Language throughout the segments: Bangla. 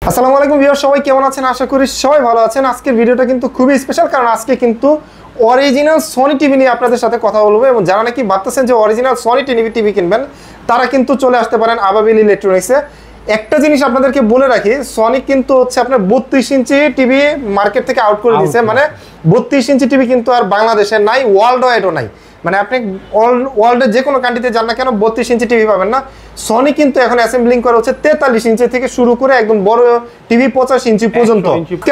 আসসালামু আলাইকুম ভিউয়ার, সবাই কেমন আছেন? আশা করি সবাই ভালো আছেন। আজকের ভিডিওটা কিন্তু খুবই স্পেশাল, কারণ আজকে কিন্তু অরিজিনাল সনি টিভি নিয়ে আপনাদের সাথে কথা বলবো। এবং যারা নাকি ভাবতেছেন যে অরিজিনাল সনি টিভি কিনবেন, তারা কিন্তু চলে আসতে পারেন আবাবিল ইলেকট্রনিক্সে। একটা জিনিস আপনাদেরকে বলে রাখি, সনি কিন্তু হচ্ছে আপনার 32 ইঞ্চি টিভি মার্কেট থেকে আউট করে দিয়েছে। মানে 32 ইঞ্চি টিভি কিন্তু আর বাংলাদেশে নাই, ওয়ার্ল্ড ওয়াইডও নাই। মানে আপনি ওয়ার্ল্ডের যে কোনো কান্ট্রিতে যান না কেন 32 ইঞ্চি টিভি পাবেন না। সনি কিন্তু এখন অ্যাসেম্বলিং করা হচ্ছে 43 ইঞ্চি থেকে শুরু করে একদম বড় টিভি 85 ইঞ্চি পর্যন্ত।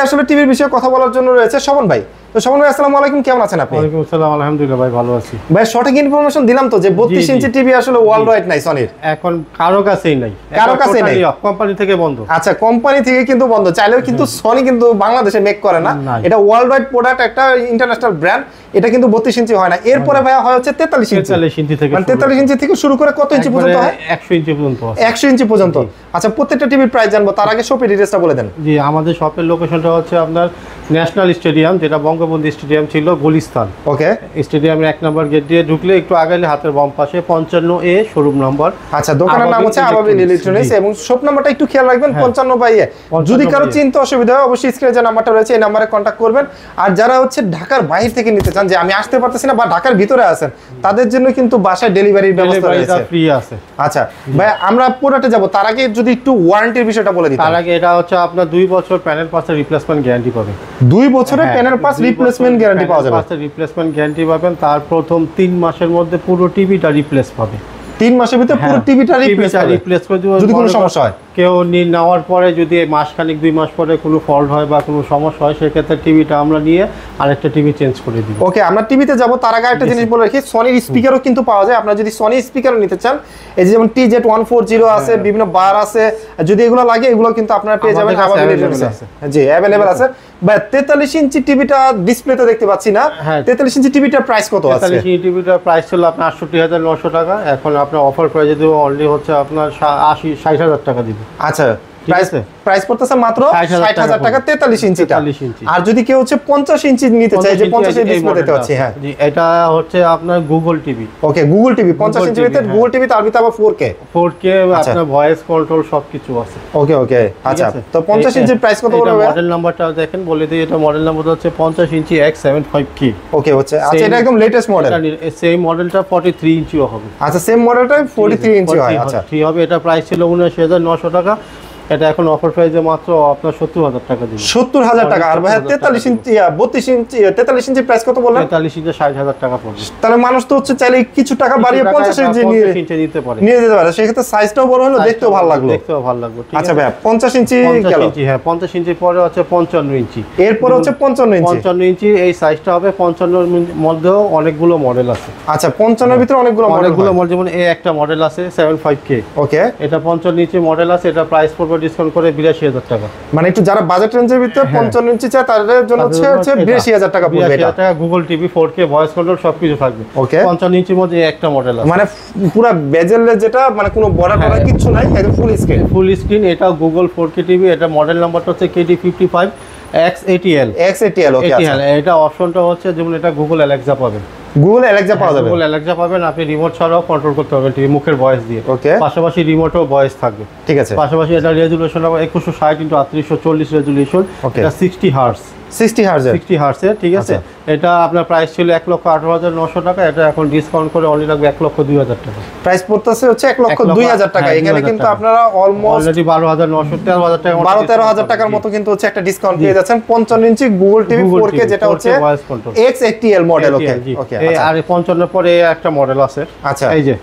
আসলে টিভির বিষয়ে কথা বলার জন্য রয়েছে শোভন ভাই। তো শোভন ভাই, আসসালামু আলাইকুম, কেমন আছেন আপনি? ওয়ালাইকুম আসসালাম, আলহামদুলিল্লাহ ভাই, ভালো আছি ভাই। সঠিক ইনফরমেশন দিলাম তো যে 32 ইঞ্চি টিভি আসলে ওয়ার্ল্ড ওয়াইড নাই সনির, এখন কারো কাছেই নাই, কারো কাছেই নাই, কোম্পানি থেকে বন্ধ। আচ্ছা, কোম্পানি থেকে কিন্তু বন্ধ। চাইলেও কিন্তু সনি কিন্তু বাংলাদেশে মেক করে না, এটা ওয়ার্ল্ড ওয়াইড প্রোডাক্ট, একটা ইন্টারন্যাশনাল ব্র্যান্ড। এটা কিন্তু 32 ইঞ্চি হয় না। এরপরে ভাই হয় হচ্ছে 43 ইঞ্চি থেকে, মানে 43 ইঞ্চি থেকে শুরু করে কত ইঞ্চি পর্যন্ত হয়? 100 ইঞ্চি পর্যন্ত। 100 ইঞ্চি পর্যন্ত। আচ্ছা, প্রত্যেকটা টিভির প্রাইস জানবো, তার আগে শপের ডিটেইলসটা বলে দেন। জি, আমাদের শপের লোকেশনটা হচ্ছে আপনার ন্যাশনাল স্টেডিয়াম, যেটা বঙ্গবন্ধু স্টেডিয়াম ছিল গুলিস্তান। ওকে, স্টেডিয়ামের 1 নম্বর গেট দিয়ে ঢুকলে একটু আগালে হাতের বাম পাশে 55A শোরুম নম্বর। আচ্ছা, দোকানের নাম হচ্ছে আবাবিল ইলেকট্রনিক্স, এবং শপ নাম্বারটা একটু খেয়াল রাখবেন, 55A। যদি কারো চিন্তা অসুবিধা হয়, অবশ্যই স্ক্রিনে যে নাম্বারটা রয়েছে এই নাম্বারে কন্ট্যাক্ট করবেন। আর যারা হচ্ছে ঢাকার বাইরে থেকে নিতে চান, যে আমি আসতে পারতেছি না বা ঢাকার ভিতরে আছেন, তাদের জন্য কিন্তু বাসায় ডেলিভারির ব্যবস্থা রয়েছে, ফ্রি আছে। আচ্ছা ভাই, আমরা প্রোডাক্টে যাব, তার আগে যদি একটু ওয়ারেন্টির বিষয়টা বলে দিই। তার আগে এটা হচ্ছে আপনার 2 বছর প্যানেল পাসের রিপ্লেসমেন্ট গ্যারান্টি পাবেন। 2 বছরের প্যানেল পাস রিপ্লেসমেন্ট গ্যারান্টি পাওয়া যাবে। রিপ্লেসমেন্ট গ্যারান্টি পাবেন, তার প্রথম 3 মাসের মধ্যে পুরো টিভিটা রিপ্লেস পাবে। 3 মাসের ভিতরে পুরো টিভিটা রিপ্লেস করে দিব। যদি কোনো সমস্যা হয়, কেউ নেওয়ার পরে যদি মাসখানিক 2 মাস পরে কোনো ফল্ট হয় বা কোনো সমস্যা হয়, সেক্ষেত্রে টিভিটা আমরা নিয়ে আরেকটা টিভি চেঞ্জ করে দিব। ওকে, আমরা টিভিতে যাব, তার আগে একটা জিনিস বলে রাখি, সনির স্পিকারও কিন্তু পাওয়া যায়। আপনারা যদি সনি স্পিকারও নিতে চান, এই যে যেমন TZ140 আছে, বিভিন্ন বার আছে, যদি এগুলো লাগে এগুলো কিন্তু আপনারা পেয়ে যাবেন আবাবিল ইলেকট্রনিক্সে। জি, अवेलेबल আছে। ভাই, 43 ইঞ্চি টিভিটা ডিসপ্লেতে দেখতে পাচ্ছি না। 43 ইঞ্চি টিভিটার প্রাইস কত আছে? 43 ইঞ্চি টিভিটার প্রাইস ছিল আপনার 68,900 টাকা। এখন আপনার অফার প্রাইসে দেব অনলি হচ্ছে আপনার 60,000 টাকা দিব। আচ্ছা, প্রাইস পড়তেছে মাত্র 60,000 টাকা 43 ইঞ্চিটা। আর যদি কেউ হচ্ছে 50 ইঞ্চি নিতে চায়, যে 50 ইঞ্চি ডিসপ্লে দেখতে পাচ্ছি, হ্যাঁ জি, এটা হচ্ছে আপনার গুগল টিভি। ওকে, গুগল টিভি 50 ইঞ্চি ভিতরে, গুগল টিভি তার ভিতরে আবার 4K আপনার ভয়েস কন্ট্রোল সবকিছু আছে। ওকে, আচ্ছা, তো 50 ইঞ্চির প্রাইস কত পড়বে? মডেল নাম্বারটা দেখেন, বলে দিই, এটা মডেল নাম্বার হচ্ছে 50 ইঞ্চি X75K। ওকে, হচ্ছে, আচ্ছা, এটা একদম লেটেস্ট মডেল। সেই মডেলটা 43 ইঞ্চিও হবে। আচ্ছা, সেম মডেলটা 43 ইঞ্চি হয়। আচ্ছা, ঠিক হবে। এটা প্রাইস ছিল 79,900 টাকা। এটা এখন অফার প্রাইসে মাত্র আপনার 70,000 টাকা দিবেন। 70,000 টাকা। আর ভাই 43 ইঞ্চি 32 ইঞ্চি 43 ইঞ্চি প্রাইস কত বললেন? 43 ইঞ্চি 60,000 টাকা পড়বে। তাহলে মানুষ তো হচ্ছে চাইলে কিছু টাকা বাড়িয়ে 50 ইঞ্চি নিয়ে নিতে পারে, নিয়ে যেতে পারে। সেই ক্ষেত্রে সাইজটাও বড় হলো, দেখতেও ভালো লাগলো। আচ্ছা ভাই, 50 ইঞ্চি গেল। হ্যাঁ, 50 ইঞ্চি পরে হচ্ছে 55 ইঞ্চি, এরপর হচ্ছে 55 ইঞ্চি। এই সাইজটা হবে 55 এর মধ্যেও অনেকগুলো মডেল আছে। আচ্ছা, 55 এর ভিতরে অনেকগুলো মডেল, যেমন এই একটা মডেল আছে 75K। ওকে, এটা 55 ইঞ্চি মডেল আছে। এটা প্রাইস পড়বে ডিসকাউন্ট করে 82,000 টাকা। মানে একটু যারা বাজেট রেঞ্জের ভিতরে 55 ইঞ্চি চায়, তাদের জন্য হচ্ছে 82,000 টাকা পড়বে। এটা Google TV 4K voice control সবকিছু থাকবে। ওকে, 55 ইঞ্চির মধ্যে একটা মডেল আছে, মানে পুরো বেজেলের যেটা, মানে কোনো বর্ডার টর্ডার কিছু নাই, একদম ফুল স্ক্রিন। এটা গুগল 4K টিভি। এটা মডেল নাম্বারটা হচ্ছে KD55 X80L। ওকে, এটা অপশনটা হচ্ছে যেমন এটা গুগল অ্যালেক্সা পাবেন। গুগল অ্যালেক্সা পাওয়া যাবে। গুগল অ্যালেক্সা পাবেন, আপনি রিমোট ছাড়াও কন্ট্রোল করতে পারবেন টিভি মুখের ভয়েস দিয়ে। ওকে, পাশাপাশি রিমোটও ভয়েস থাকবে। ঠিক আছে, পাশাপাশি এটা রেজুলেশন হবে 2160x3840 রেজুলেশন। এটা 60 হার্টজ। ঠিক আছে। এটা আপনার প্রাইস ছিল 1,18,900 টাকা। এটা এখন ডিসকাউন্ট করে অনলি লাগবে 1,02,000 টাকা। প্রাইস পড়তেছে হচ্ছে 1,02,000 টাকা। এখানে কিন্তু আপনারা অলমোস্ট 12,900 13,000 টাকা 12-13,000 টাকার মতো কিন্তু হচ্ছে একটা ডিসকাউন্ট পেয়ে যাচ্ছেন। 55 ইঞ্চি গুগল টিভি 4K, যেটা হচ্ছে X80L মডেল। ওকে, আর 55 পরে একটা মডেল আছে। আচ্ছা, এই যে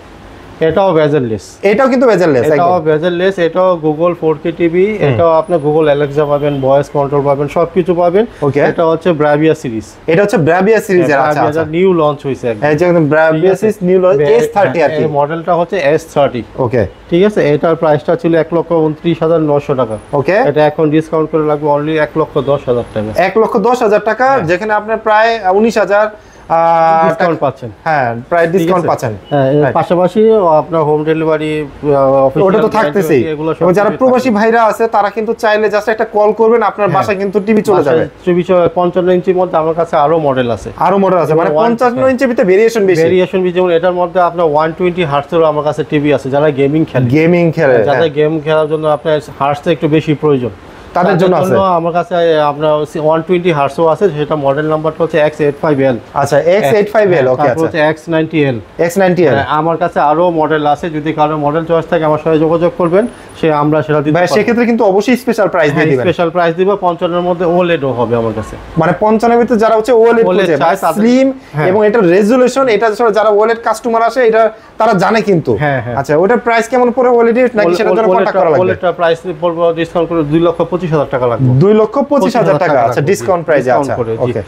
এটাও বেজেললেস। এটাও কিন্তু বেজেললেস, এটাও বেজেললেস। এটাও গুগল 4K টিভি। এটাও আপনি গুগল অ্যালেক্সা পাবেন, ভয়েস কন্ট্রোল পাবেন, সবকিছু পাবেন। ওকে, এটা হচ্ছে ব্রাভিয়া সিরিজ। এটা হচ্ছে ব্রাভিয়া সিরিজের। আচ্ছা, নিউ লঞ্চ হইছে একদম। এই যে Bravia series new launch S30 আর কি। এই মডেলটা হচ্ছে S30। ওকে, ঠিক আছে। এটার প্রাইসটা ছিল 1,29,900 টাকা। ওকে, এটা এখন ডিসকাউন্ট করে লাগবে অনলি 1,10,000 টাকা। 1,10,000 টাকা, যেখানে আপনার প্রায় 19,000 ডিসকাউন্ট পাচ্ছেন। হ্যাঁ, প্রায় ডিসকাউন্ট পাচ্ছেন। পাশাপাশি আপনার হোম ডেলিভারি ওটা তো থাকতেছেই। এবং যারা প্রবাসী ভাইরা আছে, তারা কিন্তু চাইলে জাস্ট একটা কল করবেন, আপনার বাসায় কিন্তু টিভি চলে যাবে। 55 ইঞ্চির মধ্যে আমার কাছে আরো মডেল আছে। মানে 55 ইঞ্চির ভিতরে ভেরিয়েশন বেশি। যেমন এটার মধ্যে আপনার 120 হার্টজের আমার কাছে টিভি আছে। যারা গেমিং খেলে, যাদের গেম খেলার জন্য আপনার হার্টসটা একটু বেশি প্রয়োজন, তাদের জন্য আছে। আমার কাছে আপনার 120 হার্সও আছে, সেটা মডেল নাম্বারটা হচ্ছে X85L। আচ্ছা X85L, ওকে। আচ্ছা X90L। X90L আমার কাছে আরো মডেল আছে, যদি কারো মডেল চয়েস থাকে আমার সাথে যোগাযোগ করবেন, আমরা সেটা দিতে পারবো। সেই ক্ষেত্রে কিন্তু অবশ্যই স্পেশাল প্রাইস দিয়ে দিবেন। স্পেশাল প্রাইস দিব। 55 এর মধ্যে ওলেডও হবে আমার কাছে, মানে 55 এর ভিতরে যারা হচ্ছে ওলেড খুঁজে, স্লিম এবং এটা রেজোলিউশন, এটা যারা ওলেড কাস্টমার আসে এটা তারা জানে কিন্তু। আচ্ছা ওটার প্রাইস কেমন পড়ে ওলেড নাকি সেটার জন্য কন্টাক্ট করা লাগবে? ওলেডটার প্রাইস পড়বে ডিসকাউন্ট করে 2,25,000 টাকা লাগবে। 2,25,000 টাকা। আচ্ছা ডিসকাউন্ট প্রাইসে। আচ্ছা ওকে।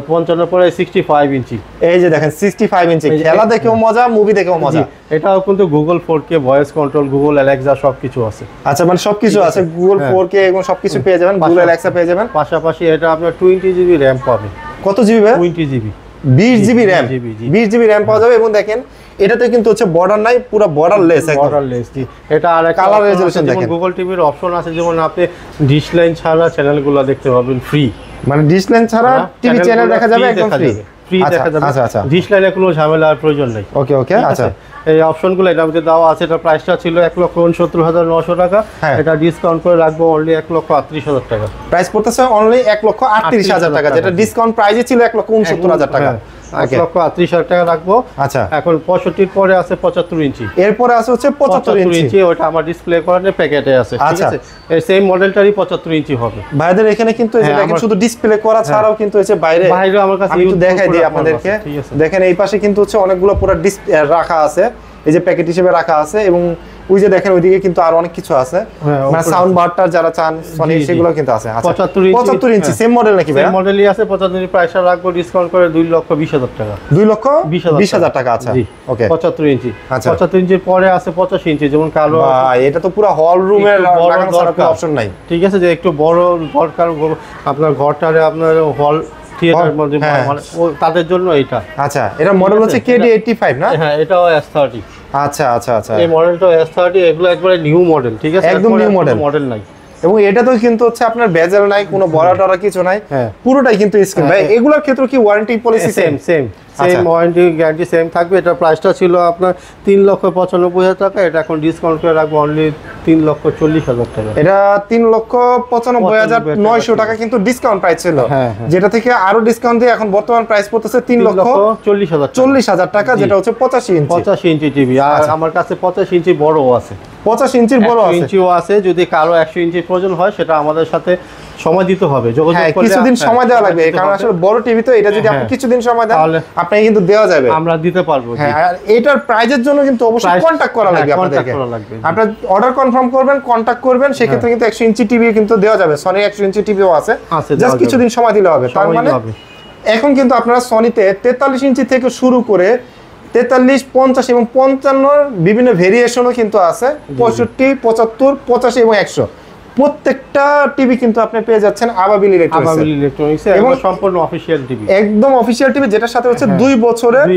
55 পরে 65 ইঞ্চি, এই যে দেখেন 65 ইঞ্চি, খেলা দেখেও মজা, মুভি দেখেও মজা। এটাও কিন্তু Google 4K voice control, Google Alexa সবকিছু আছে। আচ্ছা মানে সবকিছু আছে, গুগল 4K এবং সবকিছু পেয়ে যাবেন, গুগল অ্যালেক্সা পেয়ে যাবেন। পাশাপাশি এটা আপনার 20 জিবি র‍্যাম পাবে। কত জিবি ভাই? 20 GB, 20 GB RAM, 20 GB RAM পাওয়া যাবে। এবং দেখেন এটাতে কিন্তু হচ্ছে বর্ডার নাই, পুরো বর্ডারলেস, একদম বর্ডারলেস। জি, এটা আর একটা কালার রেজোলিউশন দেখেন। গুগল টিভির অপশন আছে, যেমন আপনি ডিশ লাইন ছাড়া চ্যানেলগুলো দেখতে পাবেন ফ্রি। মানে ডিশ লাইন ছাড়া টিভি চ্যানেল দেখা যাবে একদম ফ্রি, ফ্রি দেখা যাবে। আচ্ছা আচ্ছা, ডিশ লাইনে কোনো ঝামেলার প্রয়োজন নেই। ওকে ওকে। আচ্ছা এই অপশনগুলো এটার মধ্যে দেওয়া আছে। এটা প্রাইসটা ছিল 1,69,900 টাকা, এটা ডিসকাউন্ট করে রাখবো অনলি 1,38,000 টাকা। প্রাইস পড়তেছে অনলি 1,38,000 টাকা, যেটা ডিসকাউন্ট প্রাইসে ছিল 1,69,000 টাকা। 1,38,000 টাকা রাখবো। আচ্ছা এখন 65 পরে আছে 75 ইঞ্চি, এরপরে আছে হচ্ছে 75 ইঞ্চি। ওটা আমার ডিসপ্লে করার প্যাকেটে আছে, ঠিক আছে? এই সেম মডেলটারই 75 ইঞ্চি হবে। ভাইদের এখানে কিন্তু এই যে দেখেন শুধু ডিসপ্লে করা ছাড়াও কিন্তু হচ্ছে বাইরে আমার কাছে একটু দেখাই দিই আপনাদেরকে। দেখেন এই পাশে কিন্তু হচ্ছে অনেকগুলো পুরো ডিসপ্লে রাখা আছে, এই যে প্যাকেট হিসেবে রাখা আছে। এবং ওই যে দেখেন ওইদিকে কিন্তু আরো অনেক কিছু আছে, মানে সাউন্ড বারটা যারা চান সনি সেগুলো কিন্তু আছে। আচ্ছা 75 ইঞ্চি সেম মডেল নাকি ভাই? সেম মডেলই আছে। 75 ইঞ্চি প্রাইসটা রাখবো ডিসকাউন্ট করে 2,20,000 টাকা। 2,20,000 টাকা। আচ্ছা ওকে 75 ইঞ্চি। 75 ইঞ্চির পরে আছে 85 ইঞ্চি, যেমন কালো। ভাই এটা তো পুরো হল রুমের লাগানো ছাড়া কোনো অপশন নাই, ঠিক আছে? যে একটু বড় দরকার আপনার ঘরটারে, আপনার হল থিয়েটার মধ্যে, মানে তাদের জন্য এটা। আচ্ছা এটা মডেল হচ্ছে KD85 না? হ্যাঁ এটাও S30। আচ্ছা আচ্ছা আচ্ছা, এই মডেলটা S30, এগুলো একবারে নিউ মডেল, ঠিক আছে? একদম নিউ মডেল নাই। এবং এটা তো কিন্তু হচ্ছে আপনার বেজেল নাই, কোনো বড় টরা কিছু নাই, পুরোটাই কিন্তু স্ক্রিন। ভাই এগুলোর ক্ষেত্রে কি warranty policy same? Same warranty guarantee same থাকবে। এটা প্রাইসটা ছিল আপনার 3,95,000 টাকা, এটা এখন ডিসকাউন্ট করে রাখবো অনলি 3,40,000 টাকা। এটা 3,95,900 টাকা কিন্তু ডিসকাউন্ট প্রাইস ছিল, যেটা থেকে আরো ডিসকাউন্ট দিয়ে এখন বর্তমান প্রাইস পড়তেছে 3,40,000 টাকা, যেটা হচ্ছে 85 ইঞ্চি টিভি। আর আমার কাছে 85 ইঞ্চি বড়ও আছে, 85 ইঞ্চির বড় ইঞ্চিও আছে। যদি কারো 100 ইঞ্চির প্রয়োজন হয় সেটা আমাদের সাথে সময় দিতে হবে, কিছুদিন সময় দেওয়া লাগবে, কারণ আসলে বড় টিভি তো, এটা যদি আপনি কিছুদিন সময় দেন আপনাকে কিন্তু দেওয়া যাবে, আমরা দিতে পারবো। হ্যাঁ আর এটার প্রাইজের জন্য কিন্তু অবশ্যই কন্টাক্ট করা লাগবে আপনাদেরকে। আপনারা অর্ডার কনফার্ম করবেন, কন্টাক্ট করবেন, সেক্ষেত্রে কিন্তু 100 ইঞ্চি টিভি কিন্তু দেওয়া যাবে। সনি 100 ইঞ্চি টিভিও আছে, জাস্ট কিছুদিন সময় দিলে হবে। তার মানে এখন কিন্তু আপনারা সনিতে 43 ইঞ্চি থেকে শুরু করে 43, 50 এবং 55 বিভিন্ন ভেরিয়েশনও কিন্তু আছে, 65, 75, 85 এবং 100। প্রত্যেকটা টিভি কিন্তু আপনি পেয়ে যাচ্ছেন আবাবিল ইলেকট্রনিক্স, এবং সম্পূর্ণ অফিশিয়াল টিভি, একদম অফিশিয়াল টিভি, যেটার সাথে হচ্ছে 2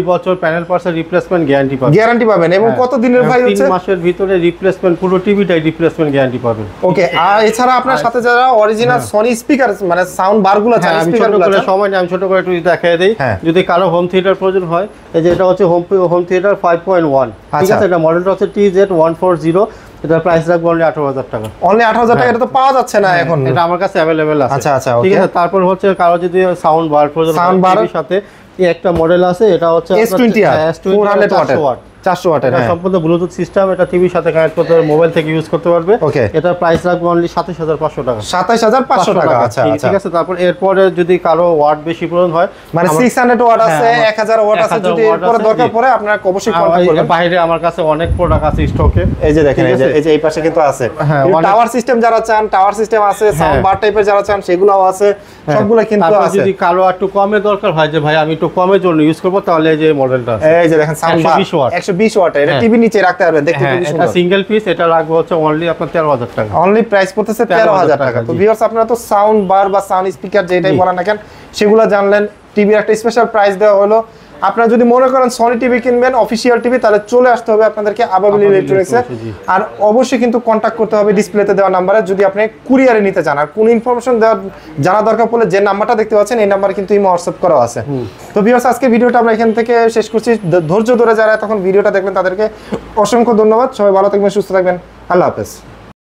বছর প্যানেল পার্টসের রিপ্লেসমেন্ট গ্যারান্টি পাবেন। এবং কত দিনের ভাই হচ্ছে? 3 মাসের ভিতরে রিপ্লেসমেন্ট, পুরো টিভিটাই রিপ্লেসমেন্ট গ্যারান্টি পাবেন। ওকে। আর এছাড়া আপনার সাথে যারা অরিজিনাল সনি স্পিকার, মানে সাউন্ড বারগুলো আছে, স্পিকারগুলো আছে, সময় আমি ছোট করে একটু দেখিয়ে দেই। যদি কারো হোম থিয়েটার প্রয়োজন হয়, এই যে এটা হচ্ছে হোম থিয়েটার 5.1, ঠিক আছে? এটা মডেলটা হচ্ছে TZ140, এটা প্রাইস রাখবো অনলি 18,000 টাকা। অনলি 18,000 টাকা, এটা তো পাওয়া যাচ্ছে না এখন। এটা আমার কাছে अवेलेबल আছে। আচ্ছা আচ্ছা, ঠিক আছে। তারপর হচ্ছে কারো যদি সাউন্ড বার প্রয়োজন হয়, টিভির সাথে একটা মডেল আছে, এটা হচ্ছে S20 400 ওয়াট, 400 ওয়াটের, সম্পূর্ণ ব্লুটুথ সিস্টেম। এটা টিভির সাথে কানেক্ট করতে পারবে, মোবাইল থেকে ইউজ করতে পারবে। এটা প্রাইস রাখবো অনলি 27,500 টাকা। 27,500 টাকা। আচ্ছা আচ্ছা, ঠিক আছে। তারপর এরপরে যদি কারো ওয়াট বেশি প্রয়োজন হয়, মানে 600 ওয়াট আছে, 1000 ওয়াট আছে, যদি এরপরে দরকার পড়ে আপনারা অবশ্যই কন্টাক্ট করবেন। বাইরে আমার কাছে অনেক প্রোডাক্ট আছে স্টকে, এই যে দেখেন, এই যে এই পাশে কিন্তু আছে। টাওয়ার সিস্টেম যারা চান, টাওয়ার সিস্টেম আছে, সাউন্ড বার টাইপের যারা চান সেগুলোও আছে, সবগুলো কিন্তু আছে। যদি কারো একটু কমে দরকার হয়, যে ভাই আমি একটু কমের জন্য ইউজ করব, তাহলে এই যে মডেলটা আছে, এই যে দেখেন সাউন্ড বার 120 ওয়াট, এটা টিভি নিচে রাখতে পারবেন, দেখতে খুব সুন্দর। এটা সিঙ্গেল পিস, এটা রাখবো হচ্ছে অনলি আপনার 13,000 টাকা। অনলি প্রাইস পড়তেছে 13,000 টাকা। তো ভিউয়ার্স, আপনারা তো সাউন্ড বার বা সাউন্ড স্পিকার যেটাই বলেন না কেন সেগুলো জানলেন, টিভির একটা স্পেশাল প্রাইস দেওয়া হলো। আপনারা যদি মনে করেন সনি টিভি কিনবেন, অফিশিয়াল টিভি, তাহলে চলে আসতে হবে আপনাদেরকে আবাবিল ইলেকট্রনিক্সে। আর অবশ্যই কিন্তু কন্টাক্ট করতে হবে ডিসপ্লেতে দেওয়া নাম্বারে, যদি আপনি কুরিয়ারে নিতে চান। আর কোন ইনফরমেশন জানা দরকার পড়লে যে নাম্বারটা দেখতে পাচ্ছেন, এই নাম্বার কিন্তু ইমো হোয়াটসঅ্যাপ করা আছে। তো ভিউয়ার্স, আজকে ভিডিওটা আমরা এখান থেকে শেষ করছি। ধৈর্য ধরে যারা তখন ভিডিওটা দেখবেন তাদেরকে অসংখ্য ধন্যবাদ। সবাই ভালো থাকবেন, সুস্থ থাকবেন, আল্লাহ হাফেজ।